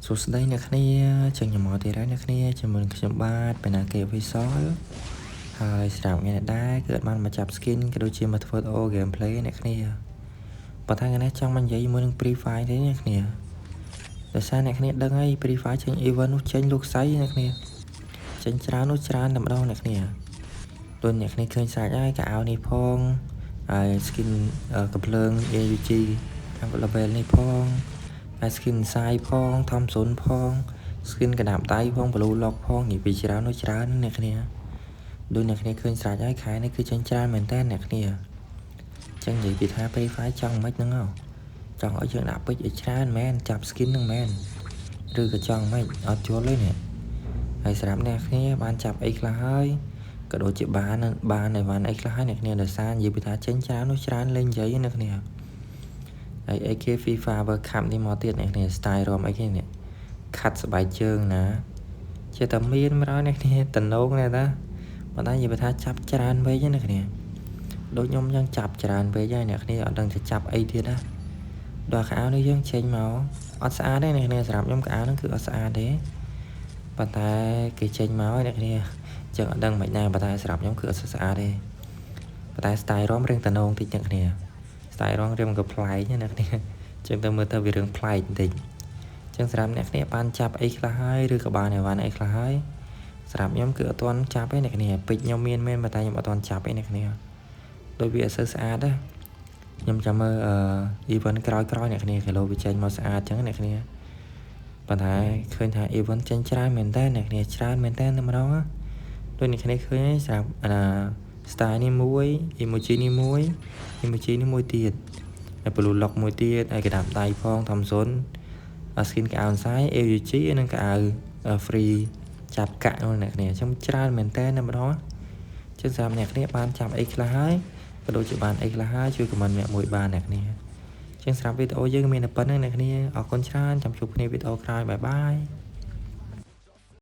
សួស្តីអ្នកគ្នាចឹងខ្ញុំមកទីរ៉ៃអ្នកគ្នាជាមួយខ្ញុំបាទបេណាគេវិសលហើយស្រាប់ថ្ងៃនេះដែរគឺអត់បានមកចាប់ skin ក៏ដូចជាមកធ្វើ gameplay អ្នកគ្នាប៉ុន្តែថ្ងៃនេះចង់មកនិយាយមួយនឹង Free Fire ទេអ្នកគ្នាដោយសារអ្នកគ្នាដឹងហើយ Free Fire ចេញ event នោះចេញលោកសៃអ្នកគ្នាចេញច្រើននោះច្រើនតែម្ដងអ្នកគ្នាដូចអ្នកគ្នាឃើញស្រេចហើយកៅអៅនេះផងហើយ skin កំភ្លើង AUG ខាង level នេះផងហើយ skin សាយផងថំសុនផង skin កដាប់ដៃផង blue lock ផងនិយាយពីច្រើននោះច្រើនអ្នកគ្នាដូចអ្នកគ្នាឃើញស្រេចហើយខែនេះគឺចេញច្រើនមែនតើអ្នកគ្នាចឹងនិយាយពីថា Free Fire ចង់មិនហ្នឹងចង់ឲ្យយើងដាក់ពេជ្រឲ្យច្រើនមែនចាប់ skin ហ្នឹងមែនឬក៏ចង់មិនអត់យល់ទេនេះហើយសម្រាប់អ្នកគ្នាបានចាប់អីខ្លះហើយក៏ដូចជាបានអីវ៉ាន់អីខ្លះហើយអ្នកគ្នាដោយសារនិយាយពីថាចេញច្រើននោះច្រើនលេងនិយាយអ្នកគ្នាហើយ AK FIFA World Cup នេះមកទៀតអ្នកគ្នា style រំអីគេនេះខាត់ស្បែកជើងណាជាតែមានមកដល់អ្នកគ្នាតំណងនេះតាប៉ុន្តែនិយាយថាចាប់ច្រើនពេកអ្នកគ្នាដូចខ្ញុំយ៉ាងចាប់ច្រើនពេកហើយអ្នកគ្នាអត់ដឹងថាចាប់អីទៀតណាដល់កៅអៅនេះយើងចេញមកអត់ស្អាតទេអ្នកគ្នាសម្រាប់ខ្ញុំកៅអៅហ្នឹងគឺអត់ស្អាតទេប៉ុន្តែគេចេញមកហើយអ្នកគ្នាចឹងអត់ដឹងមិនដែរប៉ុន្តែសម្រាប់ខ្ញុំគឺអត់ស្អាតទេប៉ុន្តែ style រំរៀងតំណងតិចអ្នកគ្នា style រងរៀងក៏ប្លែកណាអ្នកគ្នាចឹងទៅមើលទៅវារឿងប្លែកបន្តិចចឹងសម្រាប់អ្នកគ្នាបានចាប់អីខ្លះហើយឬក៏បានអីវ៉ាន់អីខ្លះហើយសម្រាប់ខ្ញុំគឺអត់ទាន់ចាប់ទេអ្នកគ្នាពេជ្រខ្ញុំមានមែនប៉ុន្តែខ្ញុំអត់ទាន់ចាប់ទេអ្នកគ្នាដូចវាអត់សូវស្អាតទេខ្ញុំចាំមើលevent ក្រោយអ្នកគ្នាគីឡូវាចេញមកស្អាតចឹងអ្នកគ្នាប៉ុន្តែឃើញថា event ចេញច្រើនមែនតើអ្នកគ្នាច្រើនមែនតើតែម្ដងដូចអ្នកគ្នាឃើញសម្រាប់style នេះមួយ emoji នេះមួយ emoji នេះមួយទៀតហើយ blue lock មួយទៀតហើយកដាប់ដៃផងធំសុនskin កៅអៅសាយ AUG និងកៅអៅ free ចាប់កាក់នោះអ្នកគ្នាខ្ញុំច្រើនមែនតើតែម្ដងចឹងសម្រាប់អ្នកគ្នាបានចាប់អីខ្លះហើយក៏ដូចជាបានអីខ្លះហើយជួយ comment មាក់មួយបានអ្នកគ្នាចឹងសម្រាប់វីដេអូយើងមានតែប៉ុណ្្នឹងអ្នកគ្នាអរគុណច្រើនចាំជួបគ្នាវីដេអូក្រោយបាយបាយ